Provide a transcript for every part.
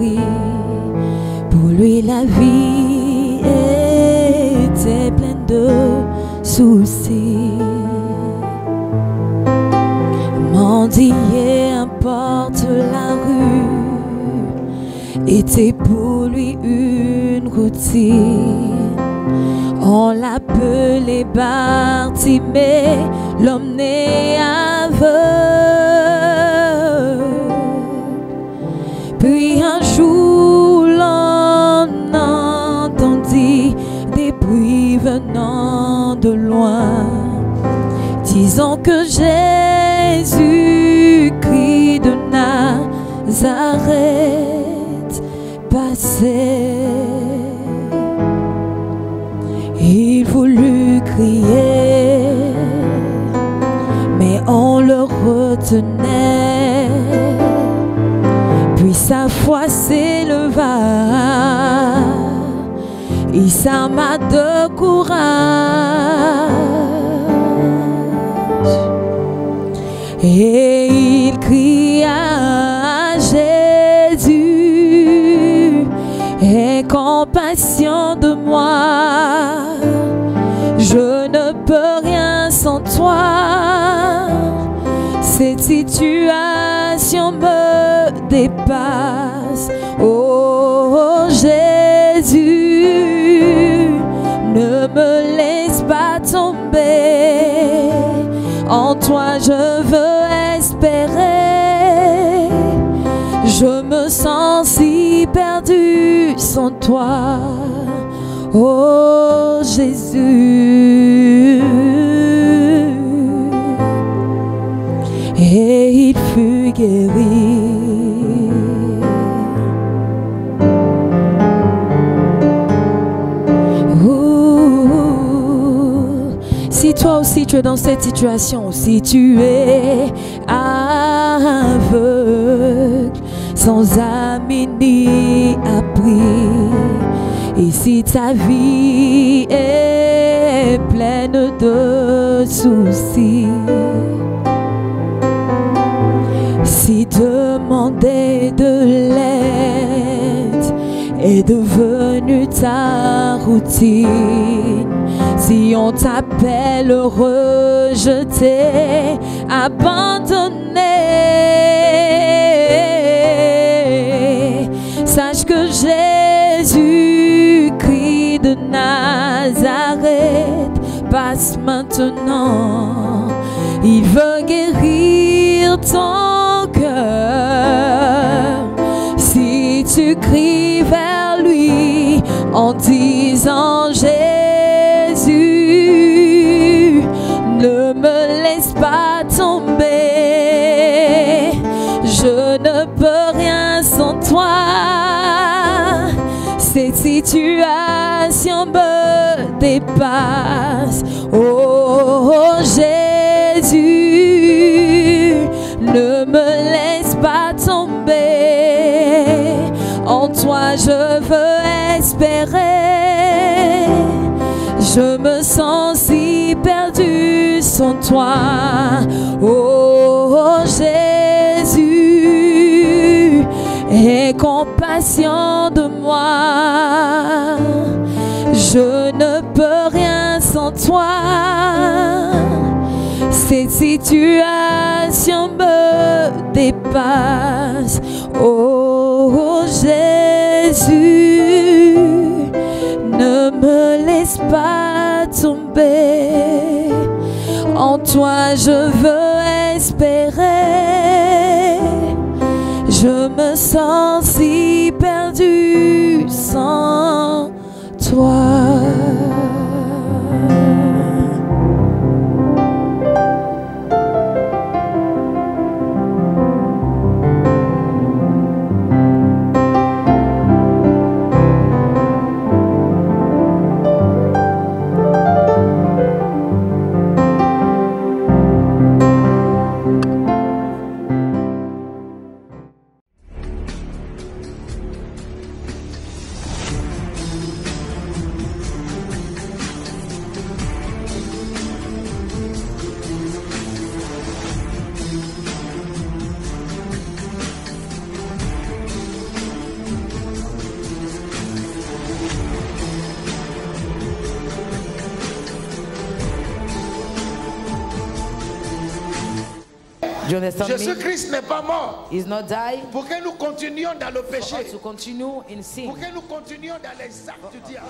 guéri. Pour lui la vie était pleine de soucis. Mendier importe la rue était pour lui une routine. On l'appelait Bartimée, l'homme né aveugle. Puis un jour l'on entendit des bruits venant de loin, disant que Jésus-Christ de Nazareth passait. Il voulut crier, mais on le retenait. Puis sa foi s'éleva, il s'arma de courage et il cria à Jésus, aie compassion de moi, je ne peux rien sans toi. Cette situation me dépasse. Oh Jésus, ne me laisse pas tomber. En toi je veux espérer. Je me sens si perdu sans toi. Oh Jésus. Et il fut guéri. Si toi aussi tu es dans cette situation, si tu es aveugle, sans amis ni abri, et si ta vie est pleine de soucis, si demander de l'aide est devenu ta routine, si on t'appelle rejeté, abandonné, sache que Jésus-Christ de Nazareth passe maintenant. Il veut guérir ton cœur. Si tu cries vers lui en disant Jésus, ne me laisse pas tomber. Je ne peux rien sans toi. Cette situation me dépasse. Oh Jésus, ne me laisse pas tomber. En toi je veux espérer. Je me sens si perdu sans toi. Oh Jésus, aie compassion de moi. Je ne peux rien sans toi. Cette situation me dépasse. Oh Jésus, ne me laisse pas tomber. En toi je veux espérer. Je me sens si perdu sans toi. Do you understand me? Jésus-Christ n'est pas mort. He's not died. Pour que nous continuions dans le For péché. us to continue in sin. Pour que nous continuions dans les actes du diable.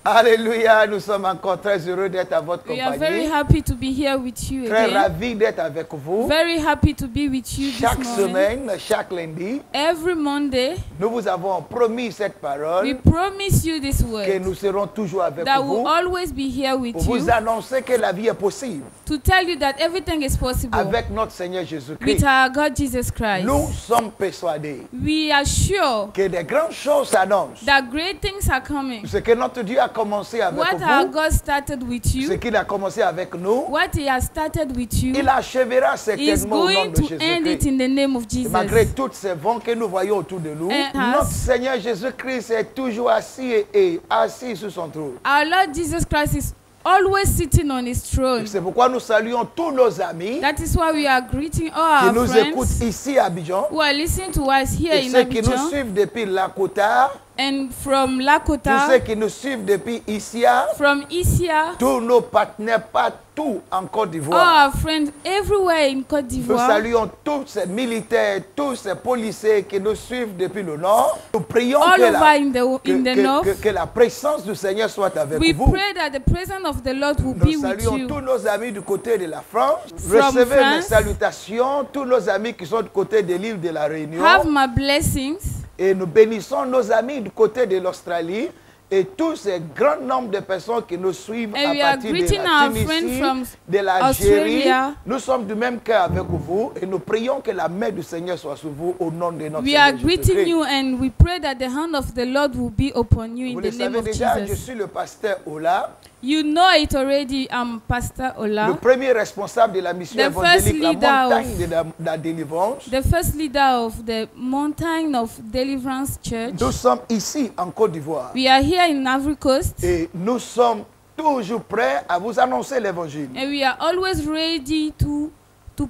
Alléluia, nous sommes encore très heureux d'être à votre We are very compagnie. happy to be here with you Très again. ravis d'être avec vous. Very happy to be with you Chaque this morning. semaine, chaque lundi, Every Monday, nous vous avons promis cette we parole promise you this que word nous serons toujours avec that vous will always be here with pour you vous annoncer que la vie est possible to tell you that everything is possible avec notre Seigneur with Jésus-Christ. our God Jesus Christ. Nous sommes persuadés We are sure que des grandes choses s'annoncent. that great things are coming. Ce que notre Dieu a commencé avec What our vous, God started with ce you, qu'il a commencé avec nous, what He has started with you, il achèvera is certainement au nom going de to end it Jésus-Christ. in the name of Et Jesus. malgré toutes ces vents que nous voyons autour de nous, And notre us. Seigneur Jésus-Christ est toujours assis et assis sur son trône. Our Lord Jesus Christ is always sitting on His throne. C'est pourquoi nous saluons tous nos amis That is why we are greeting all qui our nous écoutent friends ici à Abidjan who are listening to us here et in ceux qui nous Abidjan suivent depuis Lakota, and from tous Lakota, ceux qui nous suivent depuis Isia, from Isia, tous nos partenaires partout en Côte all d'Ivoire. our friends everywhere in Côte Nous d'Ivoire. saluons tous ces militaires, tous ces policiers qui nous suivent depuis le nord. Nous prions All que over in the north. que la présence du Seigneur soit avec We vous. pray that the presence of the Lord will Nous be with saluons you. tous nos amis du côté de la France. From Recevez mes France. salutations, tous nos amis qui sont du côté de l'île de la Réunion. Have my blessings. Et nous bénissons nos amis du côté de l'Australie et tous ces grands nombres de personnes qui nous suivent And we à are partir de greeting la our friends Tunisie, from de l'Algérie. Australia. Nous sommes du même cœur avec vous et nous prions que la main du Seigneur soit sur vous au nom de notre We Seigneur are greeting Jésus-Christ. you and we pray that the hand of the Lord will be upon you Vous in le the name savez of déjà, je Jesus. suis le pasteur Ola, You know it already. I'm Pastor le Ola, premier responsable de la mission The first évangélique, la leader montagne de la délivrance. the first leader of the Mountain of Deliverance Church. Nous sommes ici en Côte d'Ivoire We are here in Ivory Coast et nous sommes toujours prêts à vous annoncer l'évangile. and we are always ready to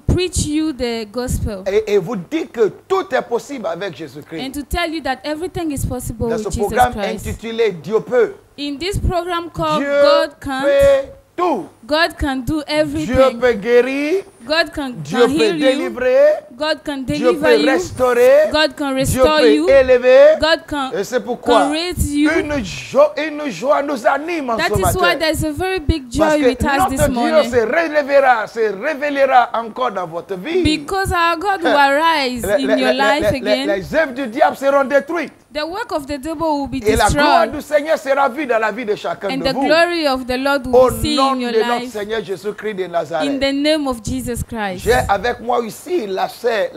preach you the gospel Et vous dire que tout est possible avec Jésus-Christ. and to tell you that everything is possible Dans with ce Jesus programme Christ. intitulé Dieu peut. In this program called Dieu God Can, peut tout. God can do Dieu everything. peut guérir. God can Dieu peut heal you. délivrer. God can Dieu deliver peut you. restaurer. God can Dieu restore peut you. élever. God can Et c'est pourquoi raise you. une joie nous anime en That ce is why matin. there's a very big Parce joy que with us this notre Dieu morning. se révélera encore dans votre vie. Because our God will arise in your life again. Les œuvres du diable seront détruites. The work of the devil will be Et la gloire destroyed. du Seigneur sera vue dans la vie de chacun And de the vous. glory of the Lord will Au be seen nom in your de notre life. Seigneur Jésus-Christ de In Nazareth. the name of Jesus Christ. J'ai avec moi ici la sœur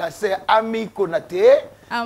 Ami Konaté,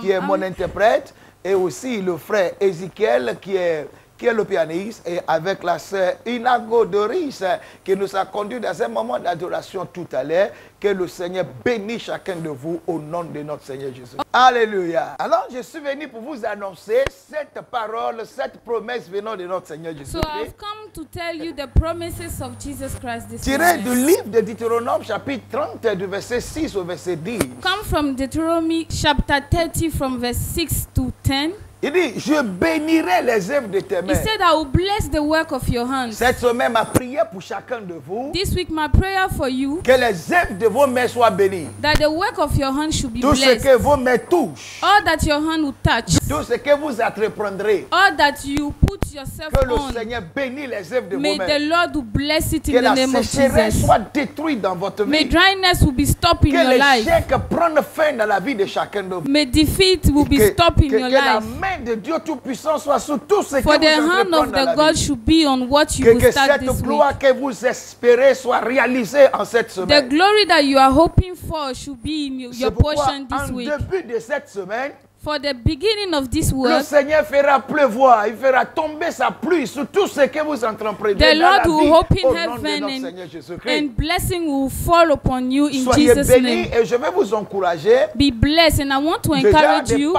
qui est mon interprète, et aussi le frère Ézéchiel, qui est le pianiste, et avec la sœur Inago Doris, qui nous a conduit dans un moment d'adoration tout à l'heure. Que le Seigneur bénisse chacun de vous au nom de notre Seigneur Jésus. Alléluia. Alors, je suis venu pour vous annoncer cette parole, cette promesse venant de notre Seigneur So Jésus-Christ. I've come to tell you the promises of Jesus Christ this Tiré du morning. livre de Deutéronome, chapitre 30, du verset 6 au verset 10. Come from Deuteronomy chapter 30 from verse 6 to 10. Il dit, je bénirai les œuvres de tes He mains. said, I will bless the work of your hands. Cette semaine, ma prière pour chacun de vous, This week, my prayer for you, que les œuvres de vos mains soient bénies. that the work of your hands should be Tout ce blessed. que vos mains touchent, All that your hand will touch, tout ce que vous entreprendrez, all that you put yourself que le on, Seigneur bénisse les œuvres de may vos the mains. Lord will bless it Que in the la name of sécheresse Jesus. soit détruite dans votre May vie. dryness will be stopped in Que your life. l'échec prenne fin dans la vie de chacun de vous. May defeat will be Que, stopped in que your la life. main de Dieu Tout-Puissant soit sur tout ce que For vous the hand entreprenez of dans la the God vie. should be on what you Que will start cette this week. gloire que vous espérez soit réalisée en cette The semaine. glory that you are hoping for should be in your C'est pourquoi, portion en this week. début de cette semaine, For the beginning of this Le work, Seigneur fera pleuvoir, il fera tomber sa pluie sur tout ce que vous entreprenez the dans la Lord will vie open au nom de heaven notre Seigneur Jésus-Christ. and blessing will fall upon you in Soyez Jesus' bénis name. et je vais vous encourager Be blessed, and I want to déjà encourage de you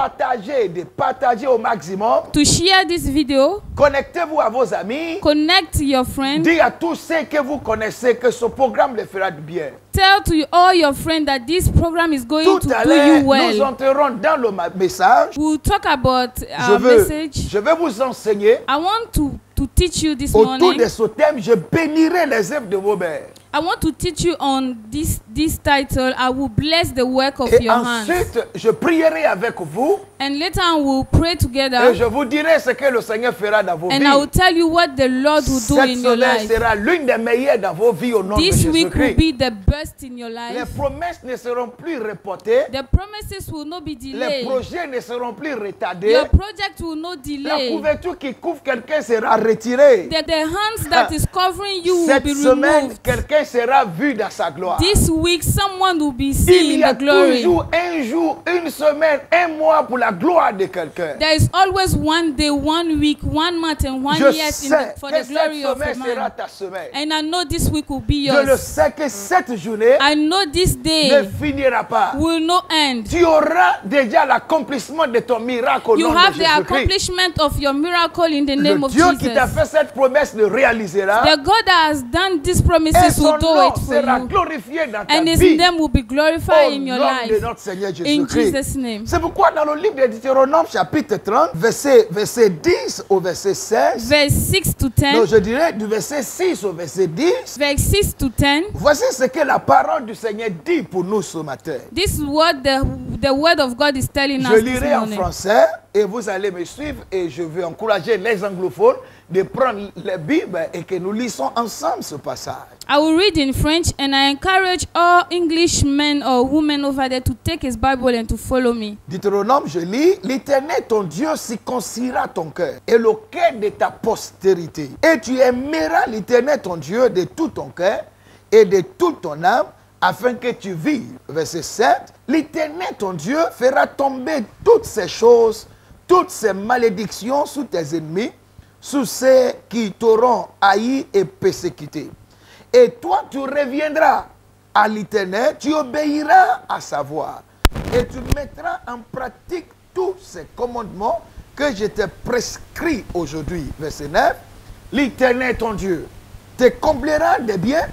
partager au maximum. to share this video, Connectez-vous à vos amis. connect to your friends, Dis à tous ceux que vous connaissez que ce programme les fera du bien. tell to all your friends that this program is going Tout to à do l'heure, you nous well. entrerons dans le message. We'll talk about our message. Je vais vous enseigner. I want to teach you this Autour morning. de ce thème, je bénirai les œuvres de vos mains. I want to teach you on this title. I will bless the work of Et your hands. ensuite, je prierai avec vous. And later on we'll pray Et together. je vous dirai ce que le Seigneur fera dans vos And I will vies. tell you what the Lord will do Cette in your semaine life. sera l'une des meilleures dans vos vies au nom de This week will Jésus-Christ. be the best in your Les life. promesses ne seront plus reportées. The promises will not be Les delayed. projets ne seront plus retardés. Your project will not La delay. couverture qui couvre quelqu'un sera retirée. The hands that is covering you will Cette be semaine, removed. quelqu'un sera vu dans sa gloire. This week someone will be Il seen y in a the glory. toujours un jour, une semaine, un mois pour la gloire de quelqu'un. There is always one day, 1 week, 1 month, and 1 Je year sais for que the glory cette of a semaine sera man. ta semaine. And I know this week will be Je le yours. sais que cette journée I know this ne day finira pas. will not end. Tu auras déjà l'accomplissement de ton miracle au You nom de have the Jésus-Christ. accomplishment of your miracle in the name Le of Dieu qui t'a Jesus. fait cette promesse le réalisera. The God that has done these Et promises son will do nom it for sera you. glorifié dans ta And his vie. name will be glorified Au in your nom de life. notre Seigneur In Jésus-Christ. Jesus' name. C'est pourquoi dans le livre de Deutéronome chapitre 30, verset 10 au verset 16, Verse 6 to 10. non, je dirais du verset 6 au verset 10, Verse 6 to 10. voici ce que la parole du Seigneur dit pour nous ce matin. This is what the word of God is telling Je us this lirai en morning. français et vous allez me suivre et je veux encourager les anglophones de prendre la Bible et que nous lisons ensemble ce passage. I will read in French, and I encourage all English men or women over there to take his Bible and to follow me. Deutéronome, je lis, l'Éternel ton Dieu circoncira ton cœur et le cœur de ta postérité. Et tu aimeras l'Éternel ton Dieu de tout ton cœur et de toute ton âme, afin que tu vives. Verset 7, l'Éternel ton Dieu fera tomber toutes ces choses, toutes ces malédictions sous tes ennemis, sous ceux qui t'auront haï et persécuté. Et toi, tu reviendras à l'Éternel, tu obéiras à sa voix, et tu mettras en pratique tous ces commandements que je t'ai prescrits aujourd'hui. Verset 9, l'Éternel ton Dieu te comblera de biens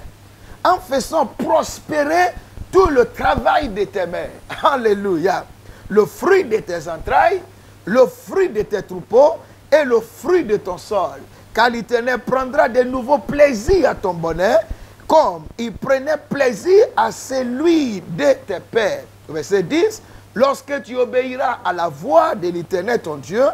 en faisant prospérer tout le travail de tes mains. Alléluia. Le fruit de tes entrailles, le fruit de tes troupeaux et le fruit de ton sol. Car l'Éternel prendra de nouveaux plaisirs à ton bonheur, comme il prenait plaisir à celui de tes pères. Verset 10. Lorsque tu obéiras à la voix de l'Éternel ton Dieu,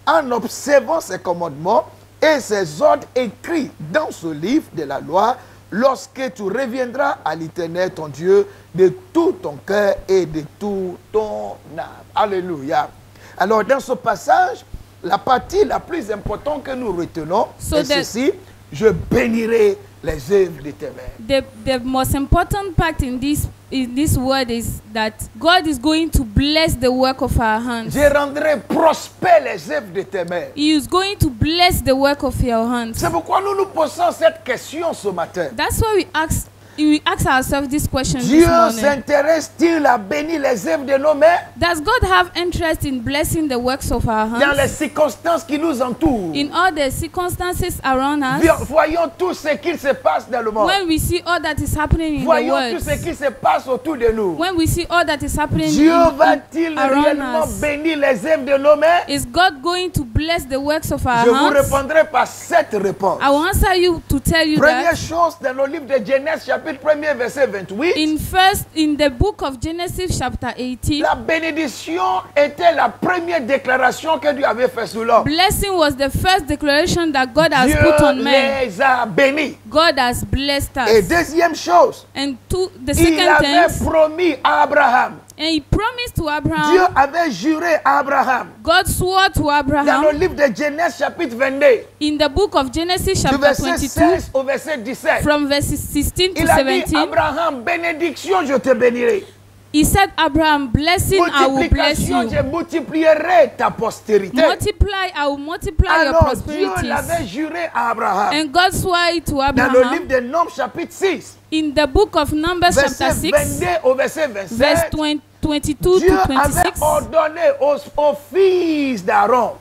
en observant ses commandements et ses ordres écrits dans ce livre de la loi, lorsque tu reviendras à l'Éternel ton Dieu de tout ton cœur et de tout ton âme. Alléluia. Alors dans ce passage, la partie la plus importante que nous retenons, c'est ceci: je bénirai les œuvres de tes mains. The most important part in this word is that God is going to bless the work of our hands. Je rendrai prospères les œuvres de tes mains. He is going to bless the work of your hands. C'est pourquoi nous nous posons cette question ce matin. That's why we ask ourselves this question Dieu this morning. s'intéresse-t-il à bénir les œuvres de nos mains Does God have interest in blessing the works of our dans les hands? circonstances qui nous entourent? In all the circumstances around us, Voyons tout ce qui se passe dans le monde. when we see all that is happening in the Voyons world, tout ce qui se passe autour de nous. when we see all that is happening Dieu va-t-il around réellement us, bénir les œuvres de nos mains? is God going to bless the works of our Je vous hands? répondrai par cette réponse. I will answer you to tell you Première that chose, dans le livre de Genèse, chapitre 1er, verset 28, in the book of Genesis chapter 18, la bénédiction était la première déclaration que Dieu avait faite sur l'homme. blessing was the first declaration that God has Dieu put on man. les a bénis. God has blessed Et us. deuxième chose, And the il second avait thing, promis à Abraham. and he promised to Dieu Abraham, avait juré à Abraham. God swore to Dans le Abraham livre de Genèse, chapitre 22, in the book of Genesis du chapter verset 22, 16 au verset 17, from verses 16 to il a dit, 17, Abraham, bénédiction, je te bénirai. He said, Abraham, blessing, I will bless you. Multiplication, je multiplierai ta postérité. Multiply, I will multiply your Alors Dieu prosperities. l'avait juré à Abraham. And God swore it to Dans le livre Abraham de Nombres chapitre 6, in the book of Numbers verset chapter 6, 22 au verset verse 27, 22 Dieu to avait 26. ordonné aux fils d'Aaron.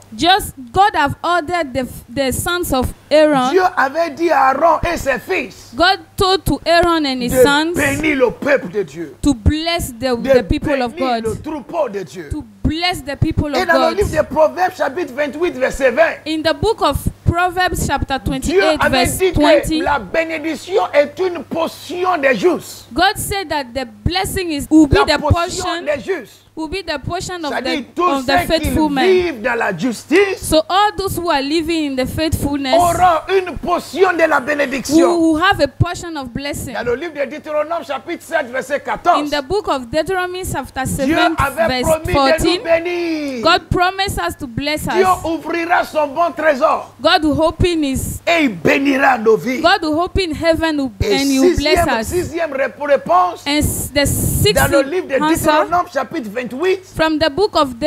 God have ordered the sons of Aaron. Dieu avait dit à Aaron et ses fils God told to Aaron and his de sons bénir le peuple de Dieu. to bless the De people of bénir God. le troupeau de Dieu. To bless the people Et of dans le God. livre des Proverbes chapitre 28 verset 20, In the book of Proverbs chapter Dieu 28 avait verse dit 20, que la bénédiction est une portion des justes. God said that the blessing will be La the portion portion des justes. of C'est-à-dire the tous ceux qui faithful men. vivent dans la justice So all those who are living in the faithfulness auront une portion de la bénédiction. will have a portion of blessing. Dans le livre de Deutéronome chapitre 7 verset 14, In the book of Deuteronomy chapter Dieu 7 avait verse promis de 14, nous bénir. God promised us to bless Dieu us. ouvrira son bon trésor God will open his et il bénira nos vies. God will open heaven and Et he will bless us. sixième réponse, And the sixth dans le livre de answer Deutéronome chapitre 28, from the book of Du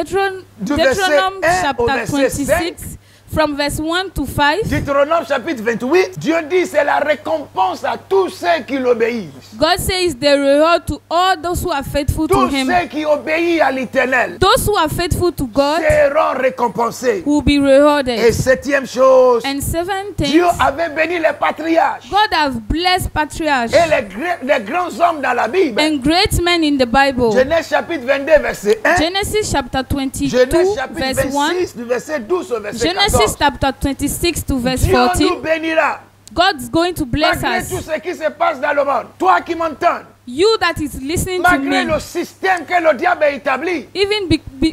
verset Deuteronomy 1 au chapter verset 26 from verse 1 to 5. Deutéronome chapitre 28, Dieu dit c'est la récompense à tous ceux qui l'obéissent. God says the reward to all those who are faithful to Tous him. ceux qui obéissent à l'Éternel Those who are faithful to God seront récompensés. will be Et rewarded. septième chose, And seven things, Dieu avait béni les patriarches God have blessed patriarchs et les grands hommes dans la Bible. and great men in the Bible. Genèse chapitre 22 verset 1. Genesis chapter 22 Genèse chapitre verse 1. 26 du verset 12 au verset Genesis 14. chapter 26 to verse Dieu nous 14. bénira. God's going to bless Malgré tout us. ce qui se passe dans le monde, toi qui m'entends, You that is listening to malgré me, le système que le diable a établi, even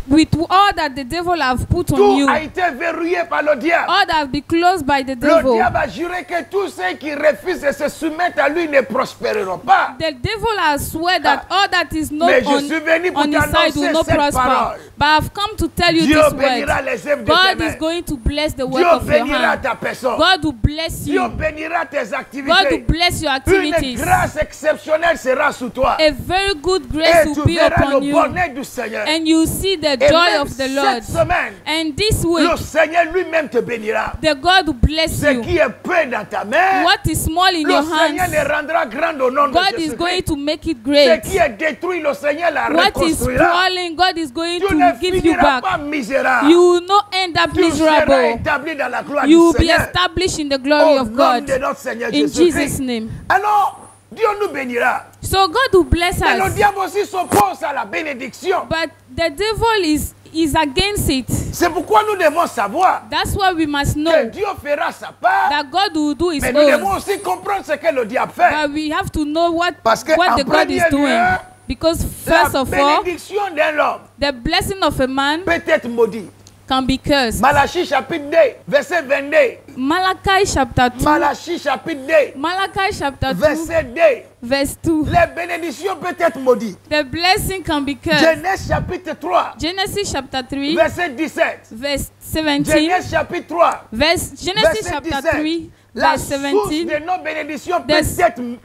with all that the devil have put on tout you, a été verrouillé par le diable. all that have been closed by the Le devil. diable a juré que tous ceux qui refusent de se soumettre à lui ne prospéreront pas. The devil has swear that all that is not Mais je suis venu pour on his side will t'annoncer not cette prosper. parole. But I've come to tell you Dieu this bénira word. les œuvres de tes God mains. is going to bless the work Dieu of your bénira hand. ta personne. God will bless Dieu you. bénira tes God will activités. bless your Une activities. grâce exceptionnelle sera sur toi. A very good grace Et tu will be verras upon le you. bonheur du Seigneur. And you see the Et joy même of the cette Lord. semaine, And this week, le Seigneur lui-même te bénira. the God will bless Ce you. qui est peu dans ta main, What is small in le your Seigneur le hands, rendra grand au nom de God is Jésus-Christ. going to make it Ce great. qui est détruit, le Seigneur la What is reconstruira. spoiling, God is going Tu ne to give you finiras back. pas misérable. You will not end up Tu seras miserable. établi dans la gloire You du will be Seigneur. established in the glory Au of nom God. de notre Seigneur In Jesus' Jésus-Christ. name. Alors, Dieu nous bénira. So God will bless Mais le us. diable aussi s'oppose à la bénédiction. But the devil is against it. C'est pourquoi nous devons savoir That's why we must que know Dieu fera sa part. that God will do his Mais nous devons own. aussi comprendre ce que le diable fait. But we have to know Parce que what en the God is premier doing. lieu, Because La first of all, bénédiction d'un homme the blessing of a man peut être maudite. can be cursed. Malachie chapitre 2, verset 22. Malachi chapter 2. Malachie chapitre 2, Malachi chapter 2, verset 2. verse 2. Les bénédictions peuvent être maudites. The blessing can be cursed. Genèse chapitre 3, Genesis chapter 3, verset 17. verse 17. Genèse chapitre 3, Genesis verset chapter 17. 3, La verse source 17. de nos bénédictions Des-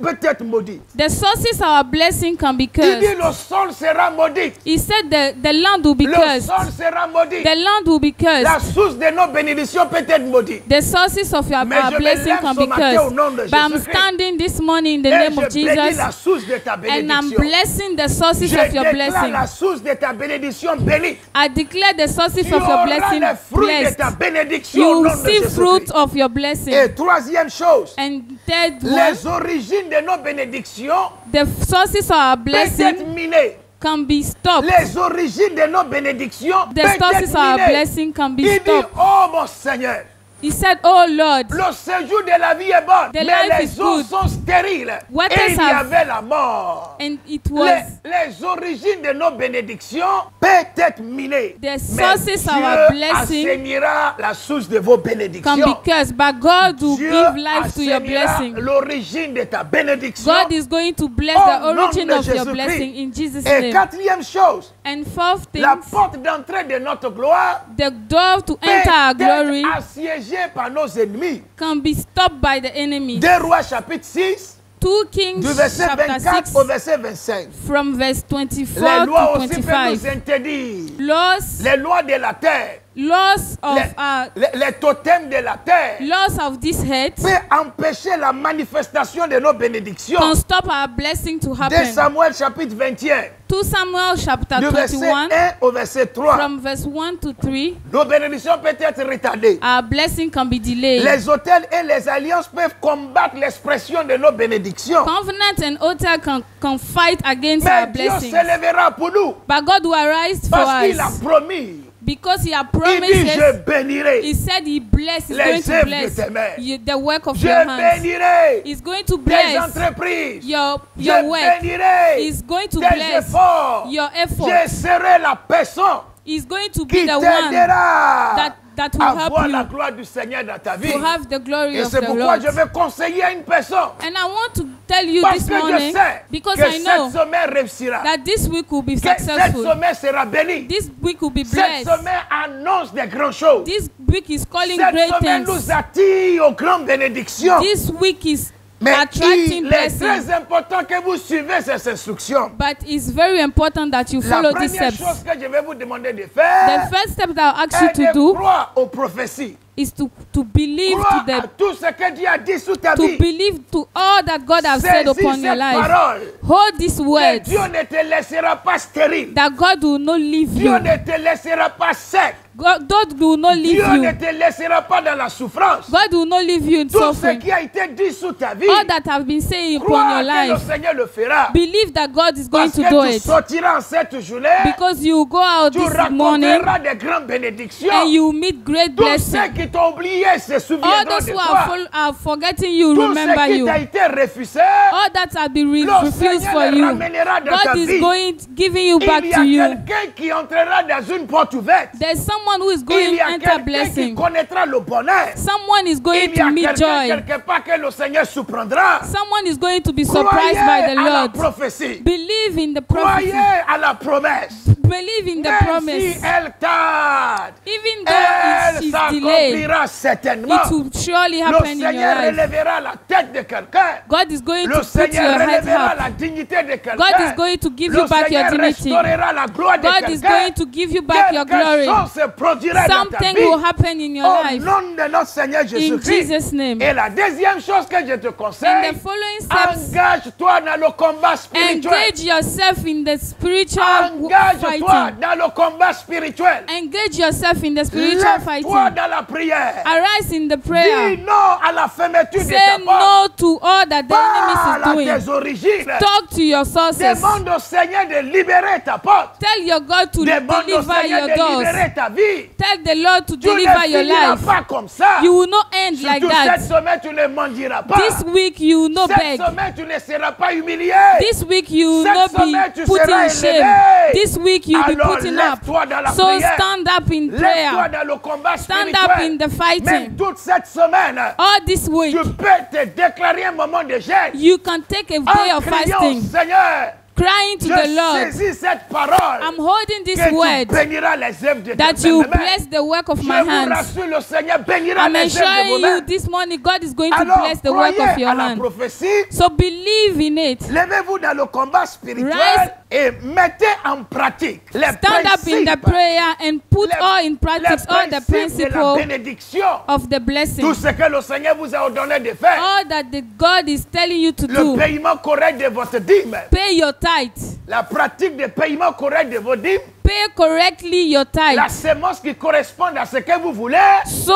peut être maudite. The sources of our blessing can be Il dit cursed. le sol sera maudit. He said the land will be Le cursed. sol sera maudit. The land will be La cursed. source de nos bénédictions peut être maudite. The sources of Mais je our me blessing lève can ce be matin au cursed. nom de But I'm Jésus-Christ. standing this morning in the Et name of je bénis la Jesus, source de ta and I'm bénédiction. blessing the sources Je of your déclare blessing. la source de ta bénédiction bénite. I declare the sources Tu of your auras blessing les fruits de blessed. ta bénédiction You au will nom de see fruit Jésus-Christ. of your blessing. Et troisième chose, And third one, les origines de nos bénédictions the sources of our peuvent être blessing minées. can be stopped. Les origines de nos bénédictions The peuvent sources être of our minées. blessing can be Il dit, stopped. oh mon Seigneur, He said, oh Lord, le séjour de la vie est bon, The mais life les is eaux good. sont stériles. Waters Et il y have- avait la mort. and it was Les origines de nos bénédictions peuvent être minées. The Mais sources of Dieu our blessing assainira la source de vos can be bénédictions. cursed, but God will Dieu give life to your assainira blessing. l'origine de ta bénédiction. God is going to bless Au the nom origin de of your Jésus-Christ. blessing in Jesus' Et name. quatrième chose, And fourth la thing, porte d'entrée de notre gloire the door to peut enter our glory être assiégée par nos ennemis. can be stopped by the enemy. 2 Rois chapitre 6, 2 Kings du verset chapter 24 6 au verset 25. from verse Les 24 lois to aussi peuvent 25. nous interdire. Laws, Les lois de la terre, laws of les totems de la terre laws of this head peut empêcher la manifestation de nos bénédictions. can stop our blessing to 2 happen. Samuel chapitre 21, 2 Samuel chapter du verset 21 1 au verset 3. from verse 1 to 3. Nos bénédictions peuvent être retardées. Our blessing can be delayed. Les hôtels et les alliances peuvent combattre l'expression de nos bénédictions. Covenant and altar can fight against Mais our Dieu blessings. s'élèvera pour nous But God will arise for parce qu'il a us promis. because He had Il dit, promised. je bénirai. He said He bless. He's Les going to œuvres bless de tes mains. the work of Je your hands. bénirai He's going to tes bless entreprises. your Je work. bénirai He's going to tes bless efforts. your Je effort. serai la personne He's going to qui be the one t'aidera that will à help voir la you gloire du Seigneur dans ta vie. to have the glory Et of c'est the pourquoi Lord. je vais conseiller à une personne. And I want to tell you Parce this que je morning, sais because que I know cette semaine réussira. that this week will be Que cette successful. semaine sera bénie. This week will be Cette blessed. semaine annonce des grandes choses. This week is calling Cette great semaine things. nous attire aux grandes bénédictions. This week is Mais attracting il est blessings. très important que vous suivez ces instructions. But it's very important that you La follow these première steps. chose que je vais vous demander de The faire first step that I'll ask you est to de do croire aux prophéties. is to believe Croire to à tout ce que Dieu a dit sur ta to vie. believe to all that God has said Saisis upon your cette life. parole. Hold these Que words Dieu ne te laissera pas stérile. that God will not leave Dieu you. ne te laissera pas sec. God will not leave Dieu ne you. te laissera pas dans la souffrance. God will not leave you in Tout ce suffering. qui a été dit sur ta vie, All that have been saying upon crois your que le life, Seigneur le fera. believe that God is going Parce to que do tu it. sortiras en cette journée, Because you go out tu this morning raconteras des grandes bénédictions. and you meet great Tous ceux blessings. qui t'ont oublié se All souviendront those de who toi. are forgetting you Tout remember ce qui you. t'a été refusé, All that have been le refused Seigneur for le you, ramènera dans ta God is vie. giving you back Il y to a you. quelqu'un qui entrera dans une porte ouverte. There's someone who is Il going y to a enter quelqu'un qui blessing. connaîtra le bonheur. Someone is Il going y a to meet quelqu'un joy. quelque part que le Seigneur surprendra. Someone is going to be Croyez surprised by the à la Lord. prophétie. Believe in the Croyez prophecy. à la promesse. Believe in the Même si promise. elle tarde, Even though elle it's delayed, s'accomplira certainement. it will surely Le happen in your Seigneur life. relèvera la tête de quelqu'un. God is going Le to put Seigneur your head relèvera up. la dignité de quelqu'un. God is going to give Le you back your Seigneur dignity. restaurera la gloire de God is quelqu'un. going to give you back your Quelque glory. chose se produira dans ta Something vie. will happen in your Au life. nom de notre Seigneur In Jésus-Christ. Jesus' name. Et la deuxième chose que je te In conseille, the following steps, engage-toi dans le combat spirituel. engage yourself in the spiritual Engage-toi fighting. dans le combat spirituel. Engage yourself in the spiritual Lève-toi fighting. dans la prière. Arise in the prayer. Dis non à la fermeture de Say ta porte. no to all that the Parle à enemy is doing. tes origines. Talk to your sources. Demande au Seigneur de libérer ta porte. Tell your God to Demande au deliver Seigneur your de doors. libérer ta vie. Tell the Lord to Tu ne deliver your finiras life. pas comme ça. You will not end like Surtout cette that. semaine, tu ne mendiras pas. This week you will not Cette beg. semaine, tu ne seras pas humilié. This week you will Cette not semaine, tu be put seras in shame. élevé. This week you will be Alors, putting up. lève-toi dans la So prière. stand up in Lève-toi prayer. dans le combat Stand spirituel. up in the Même fighting. toute cette semaine, All this week tu peux te déclarer un moment de jeûne. you can take a day En of criant au fasting, Seigneur, crying to je the Lord. saisis cette parole. I'm holding this Que tu word béniras les œuvres de that tes you mains. bless the work of Je my vous hands. rassure, le Seigneur bénira I'm les œuvres de vos ensuring you mains. this morning God is going to Alors, bless the work croyez of your à la hand. prophétie. So believe in it. Levez-vous dans le combat spirituel Rise. et mettez en pratique les Stand up in the principes, prayer and put les- all in practice all the principes de la principles bénédiction. of the Tout blessing. ce que le Seigneur vous a ordonné de faire. All that the God is telling you to Le do. paiement correct de votre dîme. Pay your tithe. La pratique de paiement correct de vos dîmes. Pay correctly your La tithe. sémence qui correspond à ce que vous voulez. So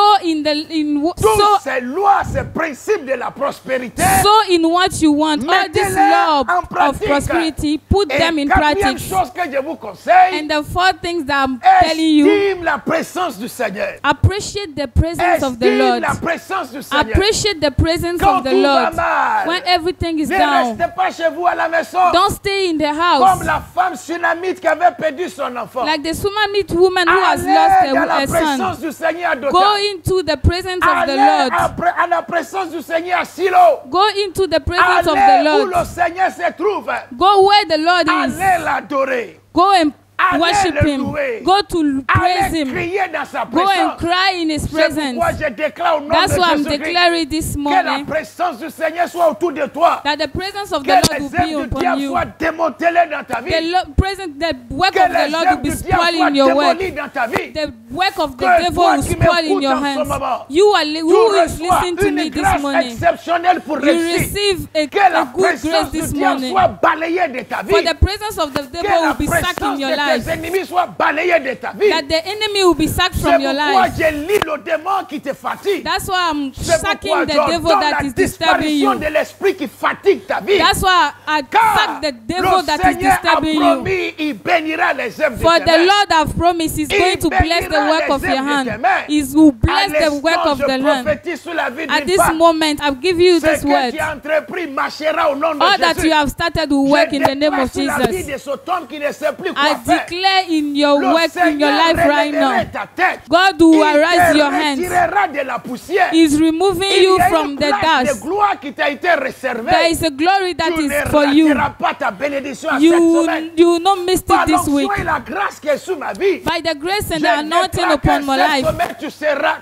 Tous ces lois, ces principes de la prospérité. in what you want. All this Mettez-les law en of pratique. prosperity, put Et them in quatrième practice. chose que je vous conseille, And the four things that I'm telling you, estime la présence du Seigneur. appreciate the presence of the Estime Lord. la présence du Seigneur. Appreciate the presence Quand of the tout va Lord. mal, When everything is ne down, restez pas chez vous à la maison. don't stay in the Comme house. la femme sunamite qui avait perdu son enfant. Like the Sunamite woman who has Allez lost dans la her présence son. du Seigneur à Go Dothan. into the presence of the Allez Lord. à la présence du Seigneur à Silo. Go into the presence of the Allez où Lord. le Seigneur se trouve. Go where the Lord is. Allez l'adorer. Go and Allez worship le him. louer. Go to praise Allez him. crier dans sa Go and présence. cry in his C'est presence. pourquoi je déclare au nom That's de why I'm Jésus-Christ declaring this que la morning présence du Seigneur soit autour de toi. that the presence of Que the Lord les will be œuvres du upon diable you. soient démantelées dans ta vie. The work Que of the les Lord will œuvres be du diable spoiled soient in your work. démolies dans ta vie. The work of the Que devil toi will qui spoil in m'écoutes your en ce hands. moment, You are Tu who is reçois listening to me une this grâce morning. exceptionnelle pour You réussir. receive Que la a good grace présence du this diable morning. soit balayée de ta For vie. the presence of the Que devil la will be sacked in présence your de life. tes ennemis soit balayée de ta vie. That the enemy will be sacked C'est from your pourquoi life. j'ai lis le démon qui te fatigue. That's why I'm C'est sacking pourquoi the devil j'ordonne that la is disturbing disparition you. de l'esprit qui fatigue ta vie. That's why I Car sack the devil le that is Seigneur a disturbing you. promis, il bénira les œuvres de For tes the mains. Lord have promised He's going to bless the work of your hand. He will bless the work of the Je land. prophétise sur la vie At d'une this femme. moment, I've given you Ce this que word. tu as entrepris marchera au nom de All that Jésus. you have started will work in the name of Je déclare sur la vie Jesus. de cet homme qui ne sait plus quoi I faire. declare in your Le work, in your Seigneur life right now, relèverait ta tête. God will Il arise te your hands. retirera de la poussière. He's removing Il you y a from une the place de dust. gloire qui t'a été réservée. There is a glory that Tu is ne for you. rateras pas ta bénédiction à cette You semaine. will not miss it Par this week. l'onction et la grâce qui est sur ma vie. By the grace and Je the anointing déclare upon que my cette life, semaine,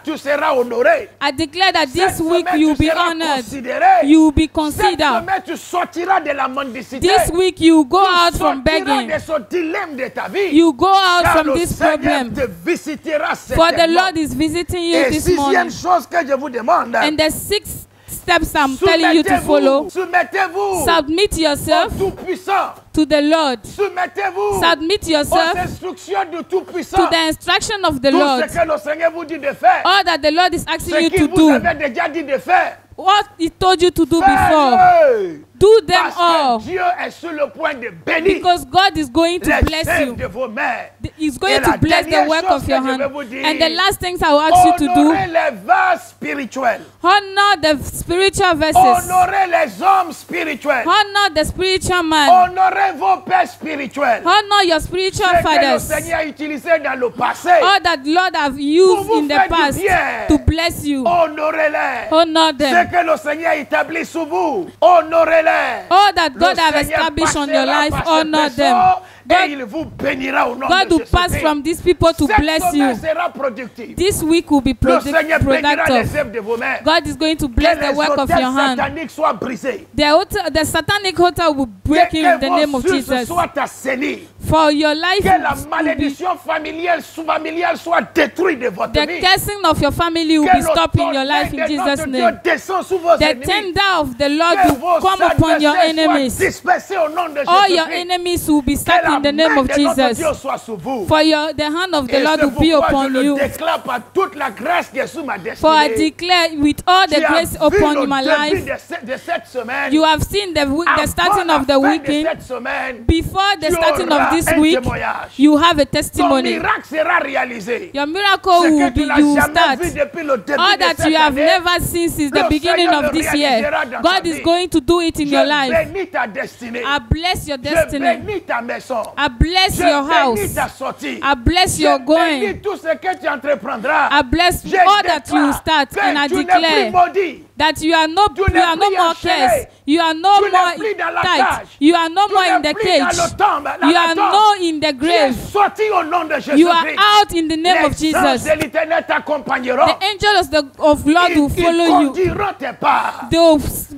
tu seras honoré. I declare that this Cette week semaine, you will tu be seras honored. considéré. You will be Cette considered. semaine, tu sortiras de la mendicité. This week you go out Tu from sortiras begging. de ce dilemme de ta vie. You go out Car from le this Seigneur problem. te visitera For the certainement. Lord is visiting you Et this sixième morning. chose que je vous demande, And the 6 steps I'm telling you to follow. soumettez-vous Submit au yourself Tout-Puissant. to the Lord. Soumettez-vous Submit aux yourself instructions du Tout-Puissant. to the instruction of the Tout Lord. ce que le Seigneur vous dit de faire, All that the Lord is ce asking you qu'il to vous do. avait déjà dit de faire, What He told you to do before. faites-le. Do them Parce all. que Dieu est sur le point de bénir Because God is going to les bless œuvres you. de vos mains. He's Et going la to bless the dernière work chose of your que je hand. vais vous dire, And the last things I will ask you to do, honorez les vases spirituels. honor the spiritual verses. Honorez les hommes spirituels. Honor the spiritual man. Honorez vos pères spirituels. Honor your spiritual Ce que le fathers. Seigneur a utilisé dans le passé. All that Lord have used vous in the faire du past bien. to bless you. Honorez-les. Honor Ce them. que le Seigneur établit sous vous. Honorez-les. All that God Le have Seigneur established on your passera life, par ces honor them. personnes God- et il vous bénira au nom God de will pass Jésus-Christ. from these people to Cette bless you. semaine sera productive. This week will be Le Seigneur bénira les productive. œuvres de vos mains. God is going to bless Que the les work of hôtels your hand. sataniques soient brisés. The satanic hotel will break in the name of Que vos sources Jesus. soient assainis. For your life, Que la will be- malédiction familiale soit détruite de votre the vie. cursing of your family will Que be stopped in your life in l'autorité de Jesus' notre Dieu name. descend sur vos The ennemis. tender of the Lord Que will vos come upon your adversaires enemies. soient dispersés au nom de All your Jésus-Christ. enemies will be Que stopped la in the name main of de notre Dieu Jesus. soit sur vous. For the hand of the Et Lord c'est will be pourquoi upon je le you. déclare par toute la grâce qui est sous ma For I destinée. declare with all the Tu as grace vu upon le my début life, de cette semaine. you have seen the starting Avant of la the fin de weekend. cette semaine, Before the tu starting auras of this un week, témoignage. you have a Ton testimony. miracle sera réalisé. Your miracle Ce will que tu be, n'as you will jamais start. vu depuis le début All de that cette you have année, never seen since the le beginning Seigneur of le this year, réalisera dans God ta is vie. going to do it in your Je life. bénis ta destinée. I bless your Je destiny. bénis ta maison. I bless Je your bénis house. ta sortie. I bless Je your bénis going. tout ce que tu entreprendras. I bless Je all that you déclare start, que and I tu n'es plus declare maudit. that you are no Tu n'es more plus enchaîné. cursed. You are no Tu n'es more plus dans la tight. cage. You are no Tu more n'es in the plus dans cage. le tombe, dans You la are tombe. no in the Tu es grave. sorti au nom de Jésus-Christ. You are out in the name of Les anges Jesus. de l'Éternel t'accompagneront. The angels of Lord will follow Ils you. conduiront tes pas.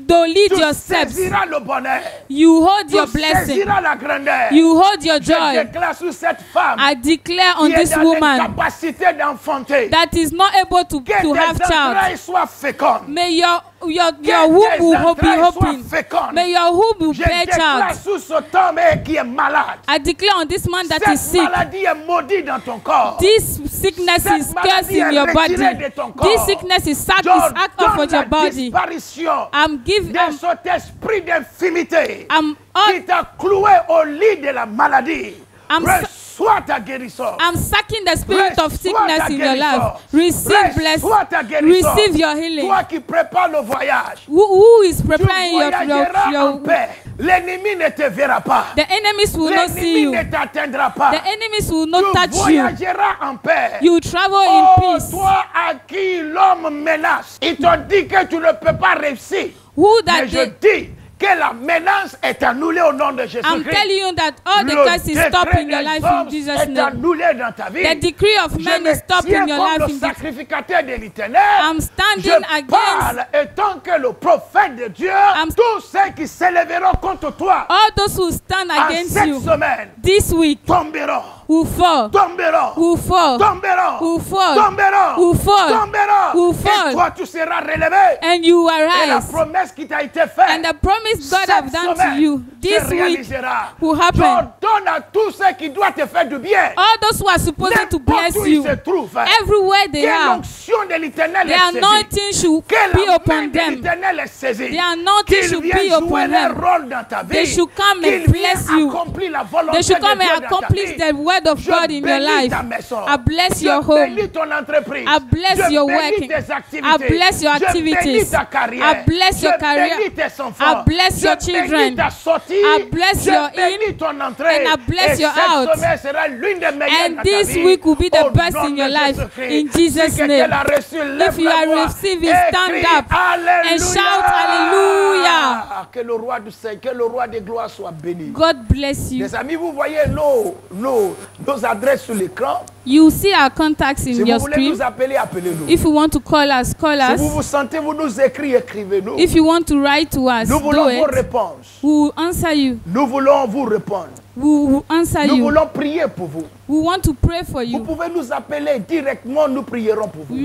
They'll lead Tu your steps. saisiras le bonheur. You hold Tu your blessing. saisiras la grandeur. You hold your Je joy. déclare sur cette femme I declare on qui est this dans woman l'incapacité d'enfanter. that is not able to Que have tes child. entrailles soient fécondes. May your Que womb tes will be entrailles soient open. fécondes. May your womb will Je bear déclare child. sur cet homme qui est malade. I declare on this man that is Cette sick. maladie est maudite dans ton corps. This sickness Cette is maladie cursed in est your body. retirée de ton corps. This sickness is sacked J'ordonne off of la your body. disparition I'm giving. de cet esprit d'infimité I'm qui t'a cloué au lit de la maladie. Reçois ta guérison. I'm sucking the spirit of Reçois sickness ta in your guérison. life. Receive Reçois ta blessing. guérison. Receive your healing. Toi qui prépares le voyage, Who is tu preparing voyageras en paix. L'ennemi ne te verra pas. The enemies will not see L'ennemi you. ne t'atteindra pas. The enemies will not Tu touch you. voyageras en paix. You travel Oh, in peace. toi à qui l'homme menace, il te dit que tu ne peux pas réussir. Who that Mais je they, dis que la menace est annulée au nom de Jésus-Christ. I'm telling you that all the curse is stopped in your life in Jesus' est name. annulé dans ta vie. The decree of man is stopped in your life comme in le Jesus' sacrificateur de l'Éternel. I'm standing Je against parle et tant que le prophète de Dieu, tous ceux qui s'élèveront contre toi all those who stand en against cette you semaine this week tomberont. will fall, Tomberont. will fall, Tomberont. will fall, Tomberont. will fall, Tomberont. will Et fall, toi, tu seras relevé. and you Et la arise. promesse qui t'a été faite, And the promise God cette have done to semaine, you se this week réalisera. will happen. J'ordonne à tous ceux qui doivent te faire du bien. All those who are supposed to bless N'importe où ils you, se trouvent, everywhere they que are, l'onction de l'Éternel the est saisie. anointing should Que be la upon main de them. l'Éternel est saisie. The anointing Qu'ils should viennent be jouer upon leur them. rôle dans ta vie. They should come and Qu'ils bless viennent you. accomplir la volonté They should come de Dieu and dans ta accomplish vie. the word of Je God in your bénis life. ta maison. I bless Je your home. bénis ton entreprise. I bless Je your bénis working. tes activités. I bless your Je bénis activities. ta carrière. I bless your career. Je bénis tes enfants. I bless your Je bénis children. ta sortie. I bless Je your bénis in. ton entrée. And I bless Et your cette out. semaine sera l'une des meilleures And dans this ta vie. week will be the Au best nom in your de life. Jésus-Christ. In Jesus' Si quelqu'un name. l'a reçu, lève If you la are voix receiving, et stand crie up Alléluia. and shout hallelujah. Que le roi du Seigneur, que le roi des gloires soit béni. God bless you. Les amis, vous voyez nos adresses sur l'écran. You see our contacts Si in vous your voulez screen. nous appeler, appelez-nous. If you want to call us, call Si vous us. vous sentez, vous nous écrivez, écrivez-nous. If you want to write to us, Nous do voulons vos it. réponses. We will answer you. Nous voulons vous répondre. We will answer Nous you. voulons prier pour vous. We want to pray for Vous you. pouvez nous appeler directement, nous prierons pour vous.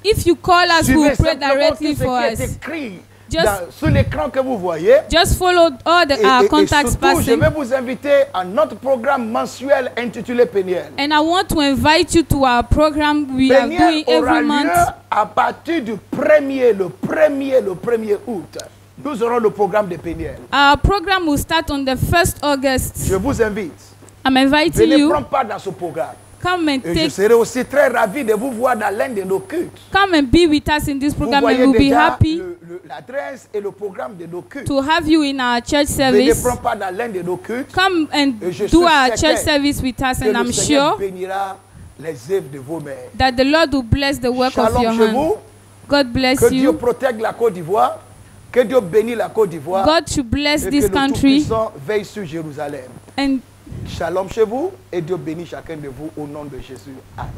If you call us, we Suivez will pray simplement directly tout ce for qui est us. écrit Just- sur l'écran que vous voyez. Just follow all our contacts surtout, je passing. vais vous inviter à notre programme mensuel intitulé Péniel. And I want to invite you to our program we are Péniel doing aura every lieu month. à partir du 1er août. Nous aurons le programme de Péniel. Our program will start on the 1st August. Je vous invite. I'm inviting Venez you. prendre part dans ce programme. Come and Et je take. serai aussi très ravi de vous voir dans l'un de nos cultes. Come and be with us in this Vous program, and voyez we'll be déjà happy l'adresse et le programme de nos cultes. to have you in our church Venez service. prendre part dans l'un de nos cultes. Come and Et je do suis our certain church service with us, que and le I'm Seigneur sure bénira les œuvres de vos mains. that the Lord will bless the work of Shalom your chez hand. vous. God bless Que Dieu you. protège la Côte d'Ivoire. Que Dieu bénisse la Côte d'Ivoire. God should bless Et this que le country. Tout-Puissant veille sur Jérusalem. And Shalom chez vous et Dieu bénisse chacun de vous au nom de Jésus. Amen.